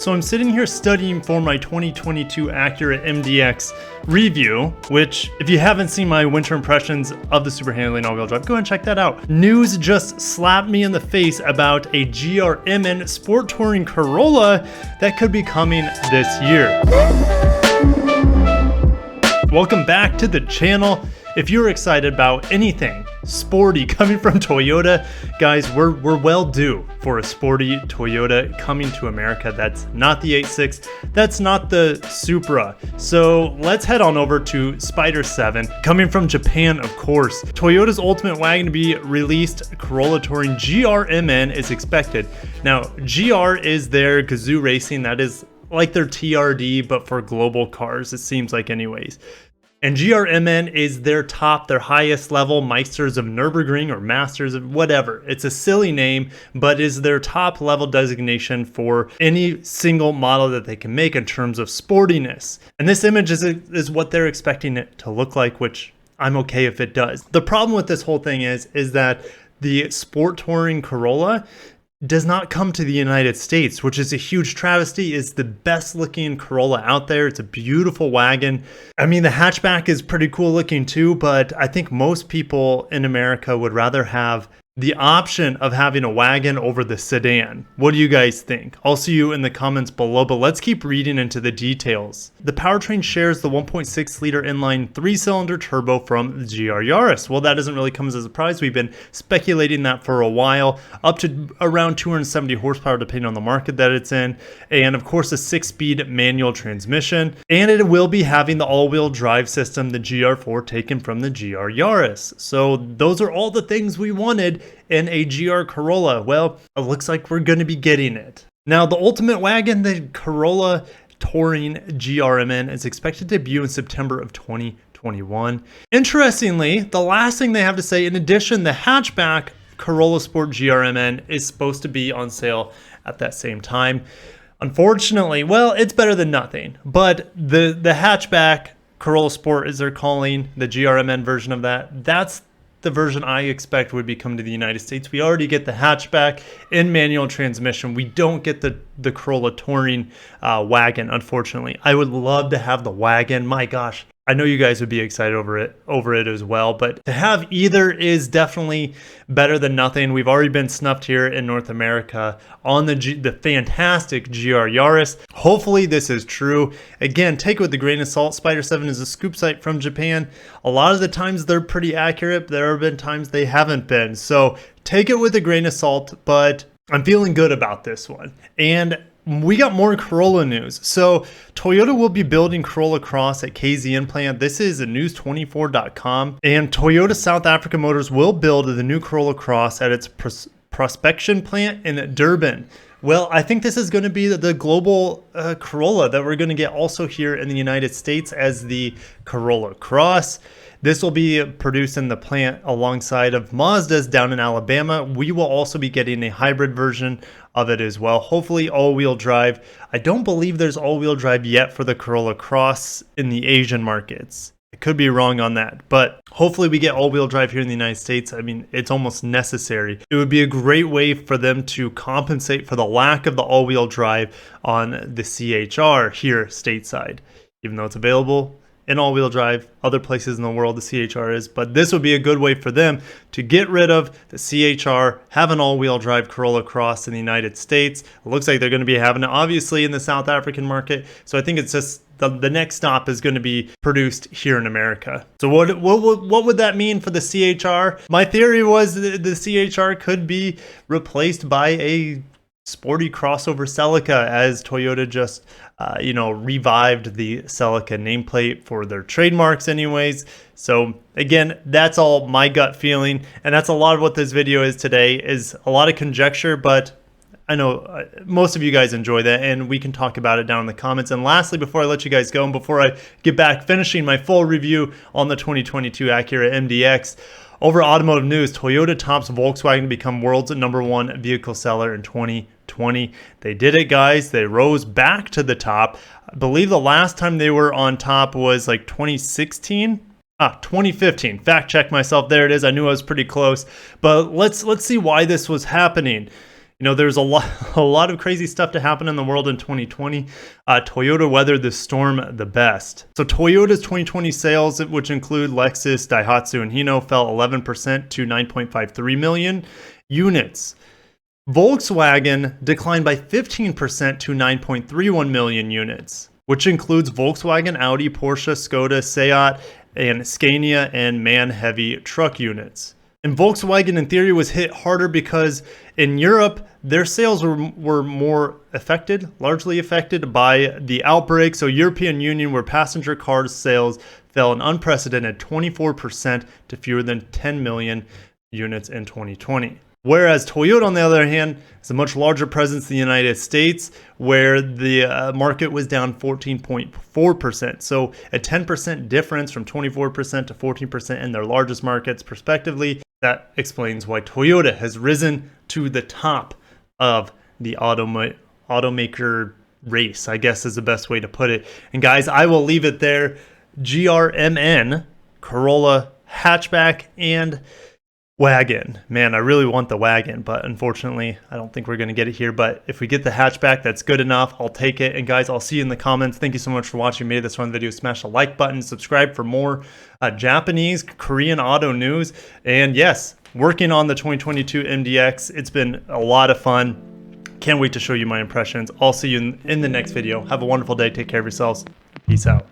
So I'm sitting here studying for my 2022 Acura MDX review, which if you haven't seen my winter impressions of the super handling all-wheel drive, go ahead and check that out. News just slapped me in the face about a GRMN Sport Touring Corolla that could be coming this year. Welcome back to the channel. If you're excited about anything sporty coming from Toyota, guys, we're well due for a sporty Toyota coming to America. That's not the 8.6, that's not the Supra. So let's head on over to Spider 7, coming from Japan, of course. Toyota's ultimate wagon to be released, Corolla Touring GRMN, is expected. Now, GR is their Gazoo Racing, that is like their TRD, but for global cars, it seems like anyways. And GRMN is their highest level Meisters of Nürburgring or Masters of whatever. It's a silly name, but is their top level designation for any single model that they can make in terms of sportiness. And this image is what they're expecting it to look like, which I'm okay if it does. The problem with this whole thing is that the Sport Touring Corolla does not come to the United States, which is a huge travesty. It's the best looking Corolla out there. It's a beautiful wagon. I mean, the hatchback is pretty cool looking too, but I think most people in America would rather have the option of having a wagon over the sedan. What do you guys think? I'll see you in the comments below, but let's keep reading into the details. The powertrain shares the 1.6 liter inline 3-cylinder turbo from the GR Yaris. Well, that doesn't really come as a surprise. We've been speculating that for a while, up to around 270 horsepower depending on the market that it's in, and of course a 6-speed manual transmission, and it will be having the all-wheel drive system, the GR4, taken from the GR Yaris. So those are all the things we wanted in a GR Corolla. Well, it looks like we're going to be getting it. Now, the ultimate wagon, the Corolla Touring GRMN, is expected to debut in September of 2021. Interestingly, the last thing they have to say, in addition, the hatchback Corolla Sport GRMN is supposed to be on sale at that same time. Unfortunately, well, it's better than nothing, but the hatchback Corolla Sport, as they're calling the GRMN version of that, that's the version I expect would be coming to the United States. We already get the hatchback in manual transmission. We don't get the Corolla Touring wagon, unfortunately. I would love to have the wagon. My gosh, I know you guys would be excited over it as well, but to have either is definitely better than nothing. We've already been snuffed here in North America on the fantastic GR Yaris. Hopefully this is true. Again, take it with a grain of salt. Spider 7 is a scoop site from Japan. A lot of the times they're pretty accurate. There have been times they haven't been. So take it with a grain of salt, but I'm feeling good about this one. And we got more Corolla news. So Toyota will be building Corolla Cross at KZN plant. This is news24.com. And Toyota South Africa Motors will build the new Corolla Cross at its prospection plant in Durban. Well, I think this is going to be the global Corolla that we're going to get also here in the United States as the Corolla Cross. This will be produced in the plant alongside of Mazda's down in Alabama. We will also be getting a hybrid version of it as well. Hopefully all-wheel drive. I don't believe there's all-wheel drive yet for the Corolla Cross in the Asian markets. I could be wrong on that, but hopefully we get all-wheel drive here in the United States. I mean, it's almost necessary. It would be a great way for them to compensate for the lack of the all-wheel drive on the CHR here stateside, even though it's available in all-wheel drive other places in the world. The CHR is, but this would be a good way for them to get rid of the CHR, have an all-wheel drive Corolla Cross in the United States. It looks like they're going to be having it obviously in the South African market, so I think it's just the next stop is going to be produced here in America. So what would that mean for the CHR? My theory was the CHR could be replaced by a sporty crossover Celica, as Toyota just revived the Celica nameplate for their trademarks anyways. So again, that's all my gut feeling, and that's a lot of what this video is today, is a lot of conjecture, but I know most of you guys enjoy that, and we can talk about it down in the comments. And lastly, before I let you guys go, and before I get back finishing my full review on the 2022 Acura MDX, over automotive news, Toyota tops Volkswagen to become world's #1 vehicle seller in 2020. They did it, guys. They rose back to the top. I believe the last time they were on top was like 2016. 2015. Fact check myself. There it is. I knew I was pretty close. But let's see why this was happening. You know, there's a lot of crazy stuff to happen in the world in 2020. Toyota weathered the storm the best. So Toyota's 2020 sales, which include Lexus, Daihatsu, and Hino, fell 11% to 9.53 million units. Volkswagen declined by 15% to 9.31 million units, which includes Volkswagen, Audi, Porsche, Skoda, Seat, and Scania and MAN heavy truck units. And Volkswagen, in theory, was hit harder because in Europe, their sales were more affected, largely affected by the outbreak. So European Union, where passenger car sales fell an unprecedented 24% to fewer than 10 million units in 2020. Whereas Toyota, on the other hand, has a much larger presence in the United States, where the market was down 14.4%. So a 10% difference from 24% to 14% in their largest markets, respectively. That explains why Toyota has risen to the top of the automaker race, I guess is the best way to put it. And guys, I will leave it there. GRMN, Corolla hatchback, and wagon. Man, I really want the wagon, but unfortunately, I don't think we're going to get it here. But if we get the hatchback, that's good enough. I'll take it. And guys, I'll see you in the comments. Thank you so much for watching. If you made this one video, smash the like button, subscribe for more Japanese, Korean auto news. And yes, working on the 2022 MDX. It's been a lot of fun. Can't wait to show you my impressions. I'll see you in the next video. Have a wonderful day. Take care of yourselves. Peace out.